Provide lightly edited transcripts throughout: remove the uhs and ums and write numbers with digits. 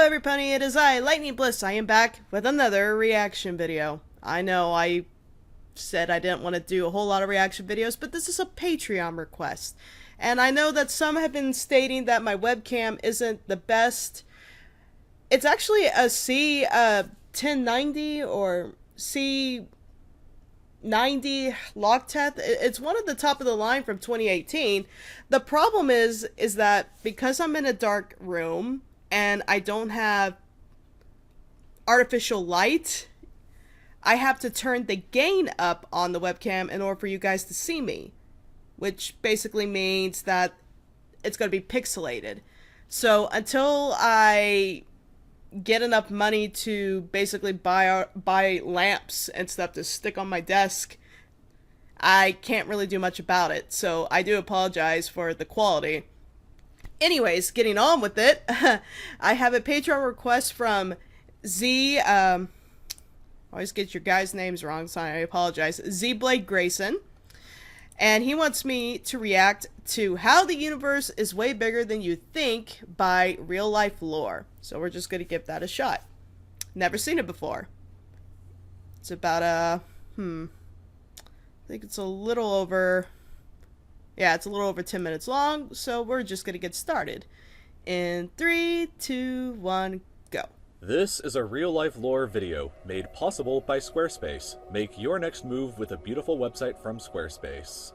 everybody, it is I, Lightning Bliss. I am back with another reaction video. I know I said I didn't want to do a whole lot of reaction videos, but this is a Patreon request. And I know that some have been stating that my webcam isn't the best. It's actually a C1090 or C90 Logitech. It's one of the top of the line from 2018. The problem is that because I'm in a dark room and I don't have artificial light, I have to turn the gain up on the webcam in order for you guys to see me, which basically means that it's going to be pixelated. So until I get enough money to basically buy lamps and stuff to stick on my desk, I can't really do much about it. So I do apologize for the quality. Anyways, getting on with it, I have a Patreon request from Z, I always get your guys' names wrong, so I apologize, Z Blade Gracin. And he wants me to react to How the Universe is Way Bigger Than You Think by Real Life Lore. So we're just going to give that a shot. Never seen it before. It's about I think it's a little over, yeah, it's a little over 10 minutes long. So we're just going to get started. In 3, 2, 1, go. This is a real-life lore video made possible by Squarespace. Make your next move with a beautiful website from Squarespace.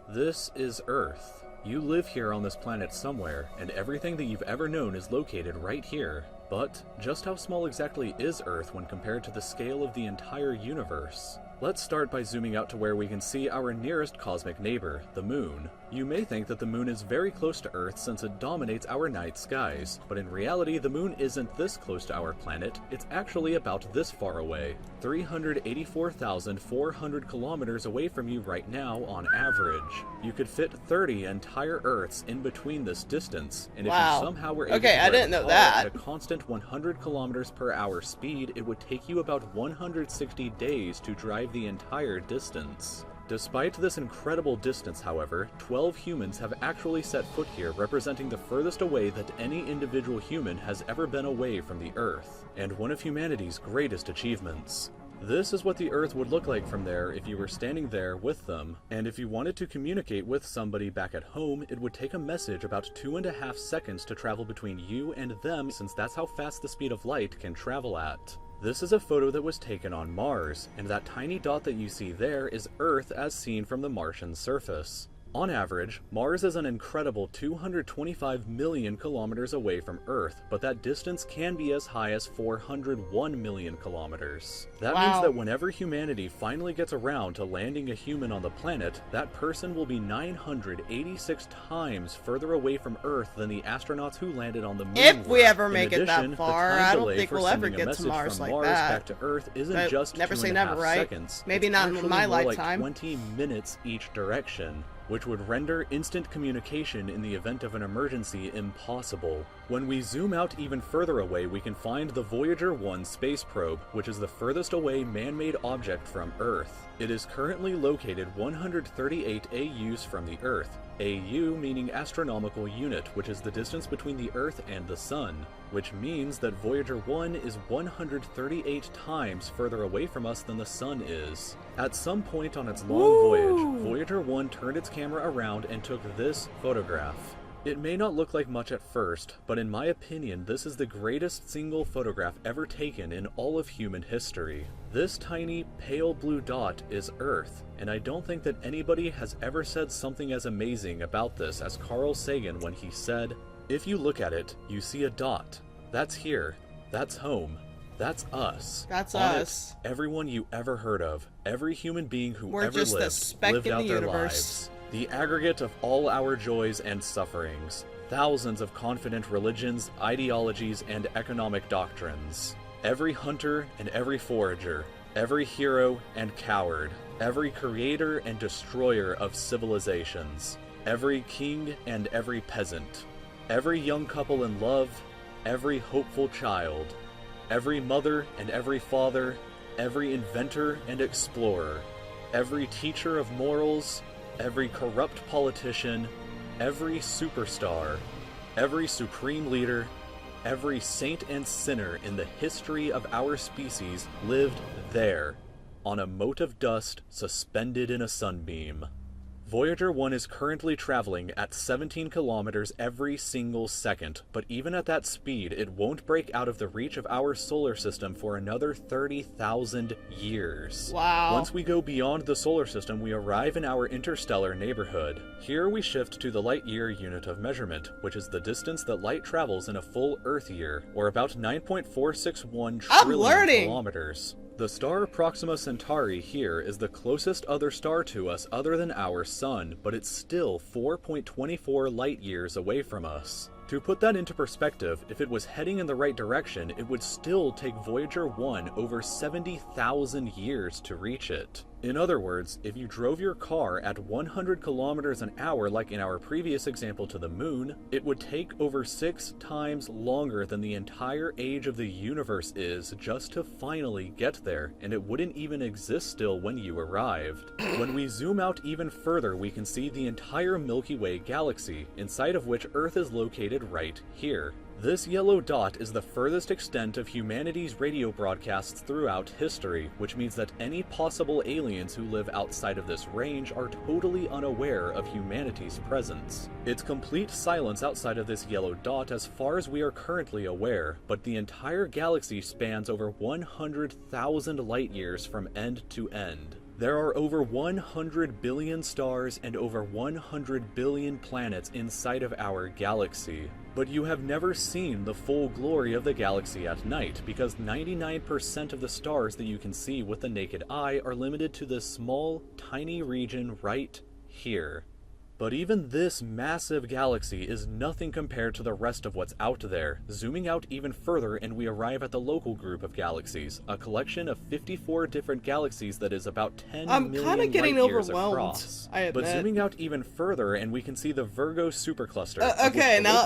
This is Earth. You live here on this planet somewhere, and everything that you've ever known is located right here. But just how small exactly is Earth when compared to the scale of the entire universe? Let's start by zooming out to where we can see our nearest cosmic neighbor, the Moon. You may think that the Moon is very close to Earth since it dominates our night skies, but in reality the Moon isn't this close to our planet, it's actually about this far away. 384,400 kilometers away from you right now on average. You could fit 30 entire Earths in between this distance, and if you somehow were able to I didn't know that. at a constant 100 kilometers per hour speed, it would take you about 160 days to drive the entire distance. Despite this incredible distance, however, 12 humans have actually set foot here, representing the furthest away that any individual human has ever been away from the Earth, and one of humanity's greatest achievements. This is what the Earth would look like from there if you were standing there with them, and if you wanted to communicate with somebody back at home, it would take a message about 2.5 seconds to travel between you and them, since that's how fast the speed of light can travel at. This is a photo that was taken on Mars, and that tiny dot that you see there is Earth as seen from the Martian surface. On average, Mars is an incredible 225 million kilometers away from Earth, but that distance can be as high as 401 million kilometers. That means that whenever humanity finally gets around to landing a human on the planet, that person will be 986 times further away from Earth than the astronauts who landed on the Moon. If we ever make it that far, I don't think we'll ever get to Mars like that. Back to Earth isn't just never say never, right? Seconds. Maybe not in my lifetime. Like 20 minutes each direction, which would render instant communication in the event of an emergency impossible. When we zoom out even further away, we can find the Voyager 1 space probe, which is the furthest away man-made object from Earth. It is currently located 138 AUs from the Earth, AU meaning astronomical unit, which is the distance between the Earth and the Sun, which means that Voyager 1 is 138 times further away from us than the Sun is. At some point on its long voyage, Voyager 1 turned its camera around and took this photograph. It may not look like much at first, but in my opinion, this is the greatest single photograph ever taken in all of human history. This tiny, pale blue dot is Earth, and I don't think that anybody has ever said something as amazing about this as Carl Sagan when he said, "If you look at it, you see a dot. That's here. That's home. That's us. That's on us. It, everyone you ever heard of, every human being who We're ever just lived, a speck lived in out the their universe. lives. The aggregate of all our joys and sufferings. Thousands of confident religions, ideologies, and economic doctrines. Every hunter and every forager. Every hero and coward. Every creator and destroyer of civilizations. Every king and every peasant. Every young couple in love. Every hopeful child. Every mother and every father. Every inventor and explorer. Every teacher of morals. Every corrupt politician. Every superstar. Every supreme leader. every saint and sinner in the history of our species lived there, on a mote of dust suspended in a sunbeam. Voyager 1 is currently traveling at 17 kilometers every single second, but even at that speed, it won't break out of the reach of our solar system for another 30,000 years. Wow. Once we go beyond the solar system, we arrive in our interstellar neighborhood. Here we shift to the light year unit of measurement, which is the distance that light travels in a full Earth year, or about 9.461 trillion kilometers. The star Proxima Centauri here is the closest other star to us other than our Sun, but it's still 4.24 light-years away from us. To put that into perspective, if it was heading in the right direction, it would still take Voyager 1 over 70,000 years to reach it. In other words, if you drove your car at 100 kilometers an hour like in our previous example to the moon, it would take over 6 times longer than the entire age of the universe is just to finally get there, and it wouldn't even exist still when you arrived. When we zoom out even further, we can see the entire Milky Way galaxy, inside of which Earth is located right here. This yellow dot is the furthest extent of humanity's radio broadcasts throughout history, which means that any possible aliens who live outside of this range are totally unaware of humanity's presence. It's complete silence outside of this yellow dot as far as we are currently aware, but the entire galaxy spans over 100,000 light-years from end to end. There are over 100 billion stars and over 100 billion planets inside of our galaxy. But you have never seen the full glory of the galaxy at night, because 99% of the stars that you can see with the naked eye are limited to this small, tiny region right here. But even this massive galaxy is nothing compared to the rest of what's out there. Zooming out even further and we arrive at the local group of galaxies, a collection of 54 different galaxies that is about 10 million kind of getting light-years overwhelmed, across. I admit. But zooming out even further and we can see the Virgo supercluster. Okay, now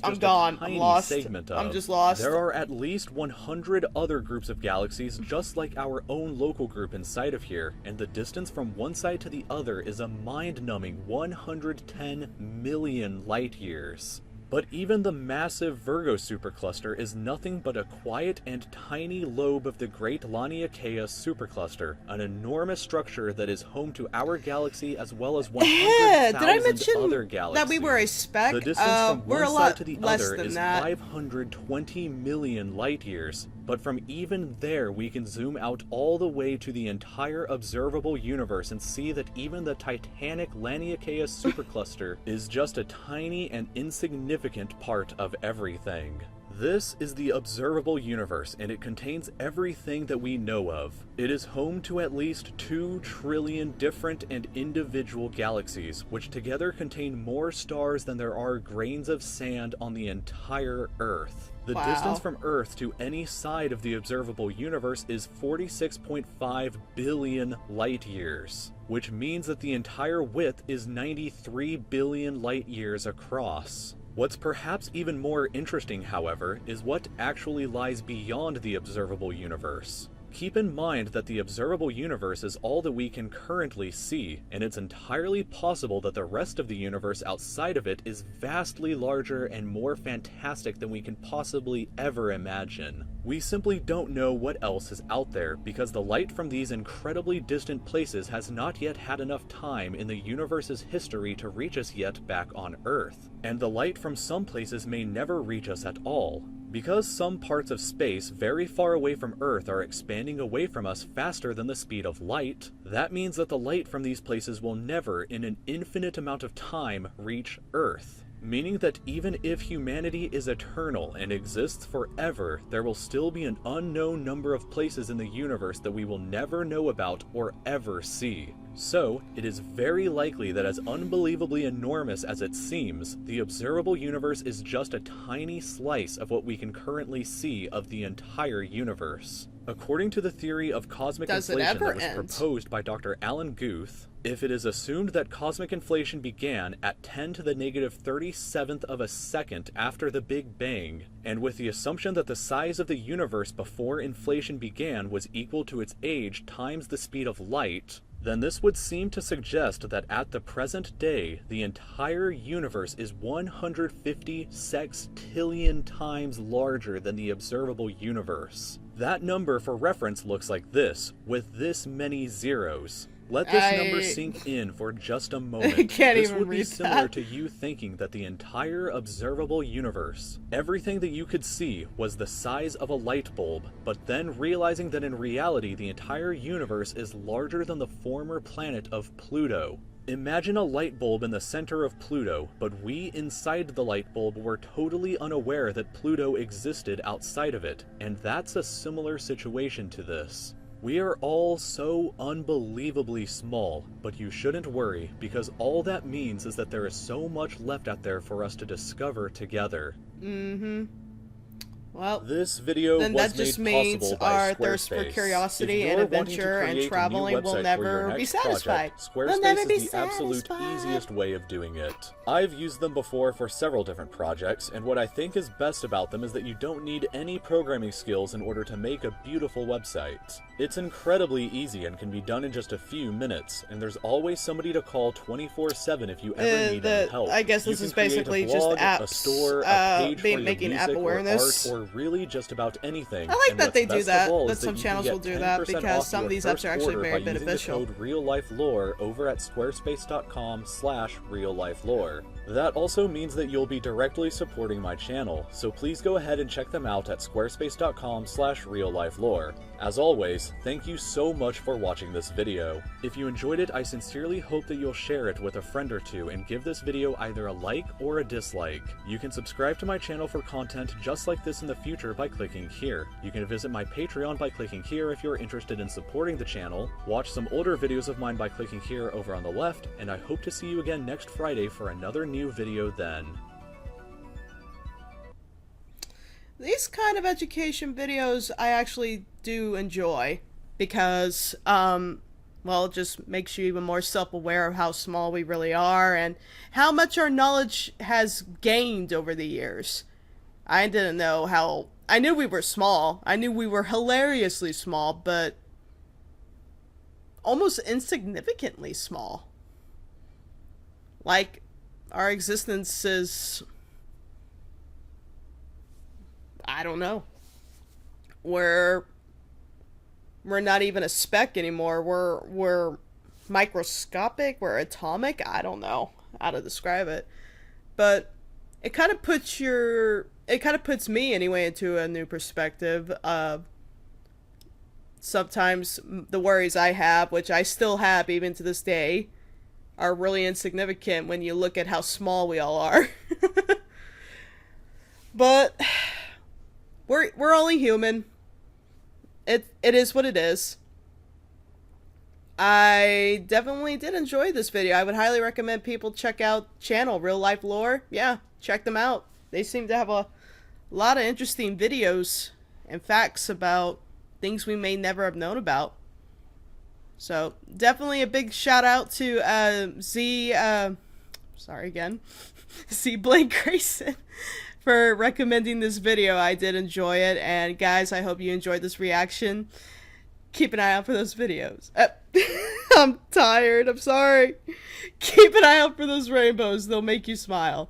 I'm gone. I'm lost. I'm just lost. There are at least 100 other groups of galaxies just like our own local group inside of here, and the distance from one side to the other is a mind-numbing 110 million light-years. But even the massive Virgo supercluster is nothing but a quiet and tiny lobe of the Great Laniakea supercluster, an enormous structure that is home to our galaxy as well as 100,000 other galaxies. That we were a speck? The distance from we're one a lot side to the less other than is that. 520 million light-years. But from even there, we can zoom out all the way to the entire observable universe and see that even the titanic Laniakea supercluster is just a tiny and insignificant part of everything. This is the observable universe, and it contains everything that we know of. It is home to at least 2 trillion different and individual galaxies, which together contain more stars than there are grains of sand on the entire Earth. The distance from Earth to any side of the observable universe is 46.5 billion light-years, which means that the entire width is 93 billion light-years across. What's perhaps even more interesting, however, is what actually lies beyond the observable universe. Keep in mind that the observable universe is all that we can currently see, and it's entirely possible that the rest of the universe outside of it is vastly larger and more fantastic than we can possibly ever imagine. We simply don't know what else is out there, because the light from these incredibly distant places has not yet had enough time in the universe's history to reach us yet back on Earth. And the light from some places may never reach us at all. Because some parts of space very far away from Earth are expanding away from us faster than the speed of light, that means that the light from these places will never, in an infinite amount of time, reach Earth. Meaning that even if humanity is eternal and exists forever, there will still be an unknown number of places in the universe that we will never know about or ever see. So, it is very likely that as unbelievably enormous as it seems, the observable universe is just a tiny slice of what we can currently see of the entire universe. According to the theory of cosmic inflation that was proposed by Dr. Alan Guth, if it is assumed that cosmic inflation began at 10 to the negative 37th of a second after the Big Bang, and with the assumption that the size of the universe before inflation began was equal to its age times the speed of light, then this would seem to suggest that at the present day, the entire universe is 150 sextillion times larger than the observable universe. That number for reference looks like this, with this many zeros. Let this number sink in for just a moment. This would be similar to you thinking that the entire observable universe, everything that you could see, was the size of a light bulb, but then realizing that in reality the entire universe is larger than the former planet of Pluto. Imagine a light bulb in the center of Pluto, but we inside the light bulb were totally unaware that Pluto existed outside of it, and that's a similar situation to this. We are all so unbelievably small, but you shouldn't worry, because all that means is that there is so much left out there for us to discover together. Well, this video then was that just made means possible by our thirst for Squarespace. curiosity If and you're wanting to adventure and create a new traveling will website for never your be next satisfied. project, We'll never Squarespace be is the absolute satisfied. easiest way of doing it. I've used them before for several different projects, and what I think is best about them is that you don't need any programming skills in order to make a beautiful website. It's incredibly easy and can be done in just a few minutes, and there's always somebody to call 24/7 if you ever need any help. I guess this is basically just just apps, a store, a page for your making music app awareness. or art, or really just about anything. I like And that what's they do best that, of all that is some you channels can will get do that 10% because off some of your these apps first are actually order very by using the beneficial. code RealLifeLore over at squarespace.com/reallifelore. That also means that you'll be directly supporting my channel, so please go ahead and check them out at squarespace.com/reallifelore. As always, thank you so much for watching this video. If you enjoyed it, I sincerely hope that you'll share it with a friend or two and give this video either a like or a dislike. You can subscribe to my channel for content just like this in the future by clicking here. You can visit my Patreon by clicking here if you're interested in supporting the channel, watch some older videos of mine by clicking here over on the left, and I hope to see you again next Friday for another new video then. These kind of education videos I actually do enjoy because, well, it just makes you even more self-aware of how small we really are and how much our knowledge has gained over the years. I didn't know how... I knew we were small. I knew we were hilariously small, but almost insignificantly small. Like, our existence is... I don't know. We're not even a speck anymore. We're microscopic. We're atomic. I don't know how to describe it, but it kind of puts me anyway into a new perspective. Sometimes the worries I have, which I still have even to this day, are really insignificant when you look at how small we all are. But we're only human. It is what it is. I definitely did enjoy this video. I would highly recommend people check out channel Real Life Lore. Yeah, check them out. They seem to have a lot of interesting videos and facts about things we may never have known about. So definitely a big shout out to Z Blade Gracin for recommending this video. I did enjoy it, and guys, I hope you enjoyed this reaction. Keep an eye out for those videos. I'm tired, I'm sorry. Keep an eye out for those rainbows, they'll make you smile.